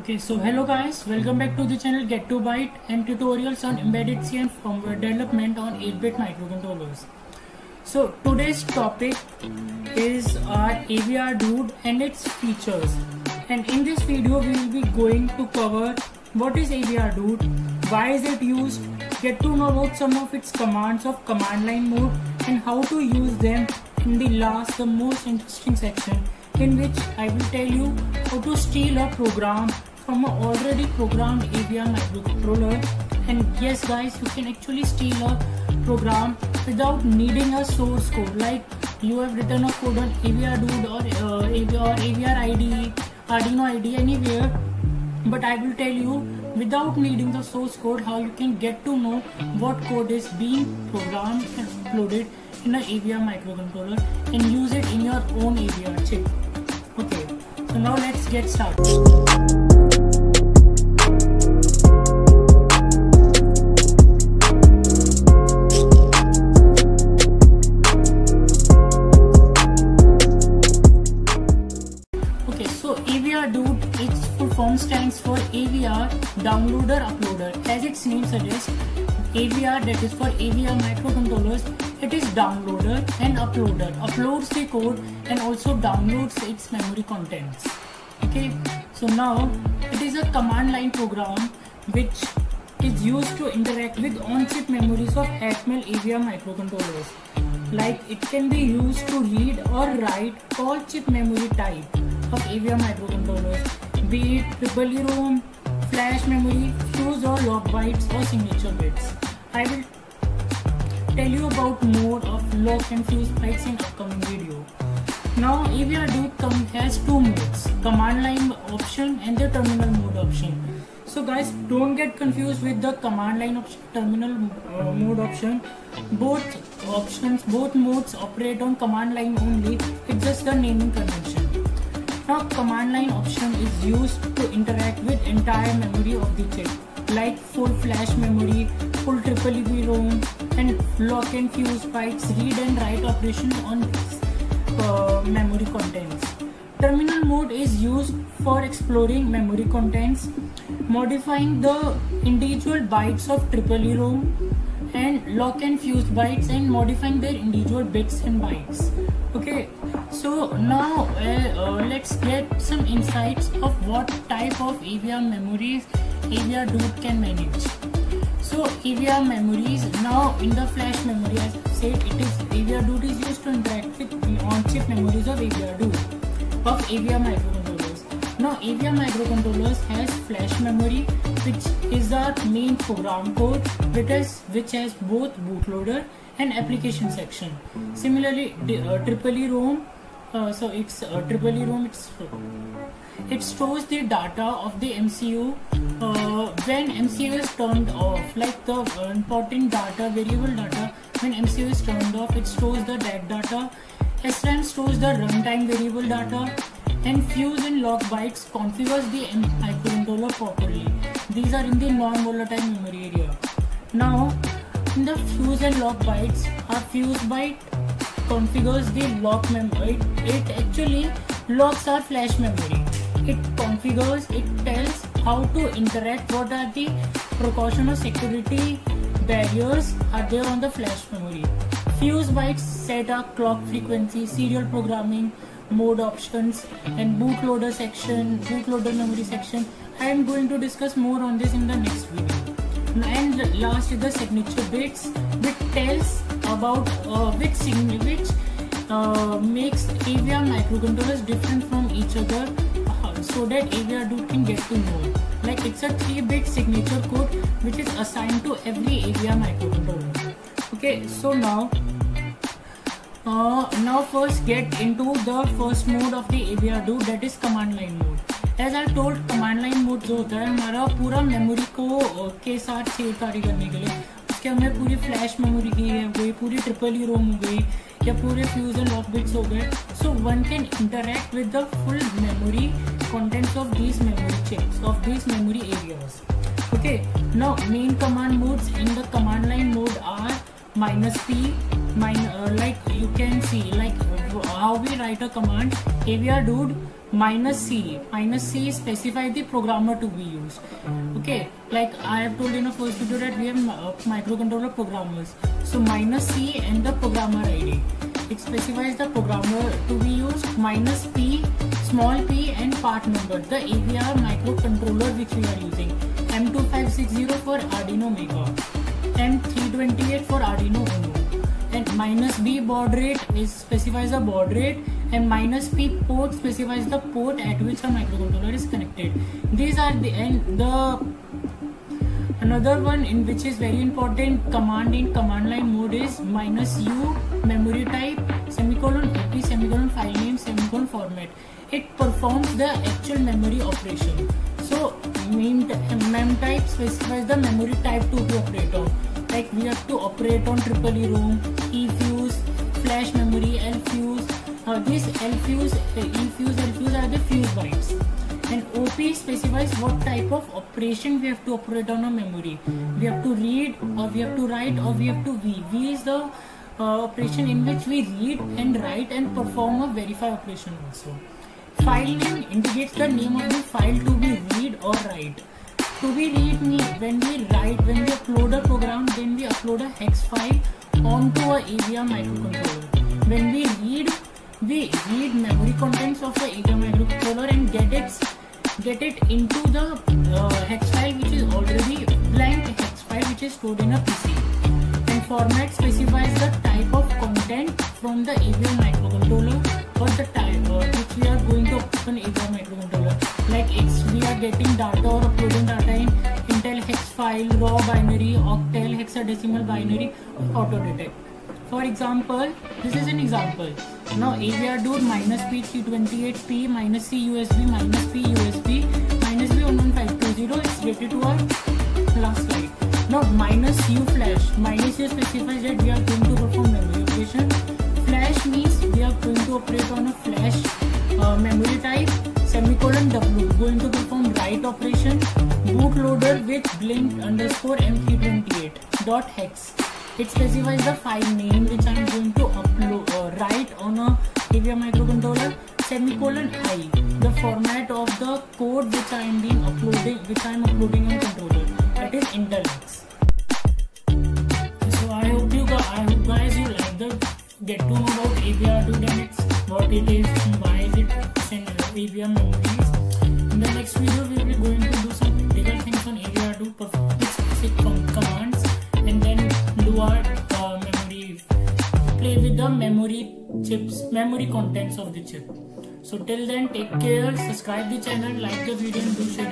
Okay, so hello guys, welcome back to the channel Get to Byte and tutorials on embedded C and firmware development on 8-bit microcontrollers. So today's topic is our AVR Dude and its features, and in this video we will be going to cover what is AVR Dude, why is it used, get to know about some of its commands of command line mode and how to use them in the most interesting section, in which I will tell you how to steal a program from an already programmed AVR microcontroller. And yes guys, you can actually steal a program without needing a source code, like you have written a code on AVR Dude or AVR IDE, Arduino IDE, anywhere, but I will tell you without needing the source code how you can get to know what code is being programmed and uploaded in an AVR microcontroller and use it in your own AVR chip. Okay, so now let's get started. Okay, so AVR Dude, its full form stands for AVR Downloader Uploader. As its name suggests, AVR, that is for AVR microcontrollers, it is downloader and uploader, uploads the code and also downloads its memory contents. Okay, so now it is a command line program which is used to interact with on-chip memories of Atmel AVR microcontrollers. Like it can be used to read or write all chip memory type of AVR microcontrollers, be it EEPROM, flash memory, fuse or log bytes or signature bits. I will tell you about more of lock and fuse bytes in upcoming video. Now AVR Dude has two modes, command line option and the terminal mode option. So guys, don't get confused with the command line option, terminal mode option. Both modes operate on command line only, it's just the naming convention. Now command line option is used to interact with entire memory of the chip, like full flash memory, full EEPROM and lock and fuse bytes, read and write operations on these memory contents. Terminal mode is used for exploring memory contents, modifying the individual bytes of EEPROM and lock and fuse bytes and modifying their individual bits and bytes. Okay, so now let's get some insights of what type of AVR memories AVR Dude can manage. So AVR memories, now in the flash memory, as I said, AVR Dude is used to interact with on-chip memories of AVR Dude, of AVR microcontrollers. Now AVR microcontrollers has flash memory, which is our main program code, which has both bootloader and application section. Similarly, EEPROM, it stores the data of the MCU when MCU is turned off, like the important data, variable data. When MCU is turned off, it stores the that data. SRAM stores the runtime variable data, and fuse and lock bytes configures the microcontroller properly. These are in the non-volatile memory area. Now in the fuse and lock bytes, our fuse byte configures the lock memory. It actually locks our flash memory. It configures, it tells how to interact, what are the precaution or security barriers are there on the flash memory. Fuse bytes set a clock frequency, serial programming, mode options and bootloader memory section. I am going to discuss more on this in the next video. And last is the signature bits, which tells about which makes AVR microcontrollers different from each other, so that AVR Dude can get to know. Like it's a 3-bit signature code which is assigned to every AVR microcontroller. Okay, so now first get into the first mode of the AVR Dude, that is command line mode. As I told, command line mode जो होता है हमारा पूरा memory को के साथ छेड़छाड़ी करने के लिए, उसके हमें पूरी फ्लैश मेमोरी की है गई, पूरी EEPROM हो गई या पूरे फ्यूज एंड लॉक बिट्स हो गए. So one can interact with the full memory contents of these memory chips, of these memory areas. Okay, now main command modes in the command line mode are -P, like you can see, like how we write a command. AVR Dude -C specify the programmer to be used. Okay, like I have told in the first video that we have microcontroller programmers. So -C and the programmer ID. It specifies the programmer to be used. -P, small p, and part number. The AVR microcontroller which we are using. M2560 for Arduino Mega. M328 for Arduino Uno. And -B baud rate specifies the baud rate, and -P port specifies the port at which a microcontroller is connected. These are another one in which is very important command in command line mode is -U memory type semicolon OP semicolon file name semicolon format. It performs the actual memory operation. So mem type specifies the memory type to operate on. Like we have to operate on EEE ROM, eFuse, flash memory, LFuse. These LFuse, eFuse, LFuse are the fuse bytes. And OP specifies what type of operation we have to operate on a memory. We have to read, or we have to write, or we have to V. V is the operation in which we read and write and perform a verify operation also. File name indicates the name of the file to be read or write. To be read means when we upload a program, then we upload a hex file onto a AVR microcontroller. When we read memory contents of the AVR microcontroller and get it into the hex file which is already blank hex file which is stored in a PC. And format specifies the type of content from the AVR microcontroller or the type which we are going to open AVR microcontroller. Like we are getting data or uploading data in Intel hex file, raw binary, octal, hexadecimal binary, auto detect. For example, this is an example. Now AVR dude -P328P -C USB -P USB -B11520 is related to our last slide. Now -U flash. -U specifies that we are going to perform memory operation. Flash means we are going to operate on a flash memory type. Semicolon W going to perform write operation. Bootloader with blink underscore M328.hex. It specifies the file name which I am going to upload write on a AVR microcontroller. Semicolon I, the format of the code which I am uploading on controller. That is Intel X. So I hope guys you like the get to know about AVR dude and what it is, why is it AVR memories. In the next video we will be going to do some bigger things on AVR dude, perform specific commands, and then do our memory, play with the memory contents of the chip. So till then, take care, subscribe the channel, like the video and do share.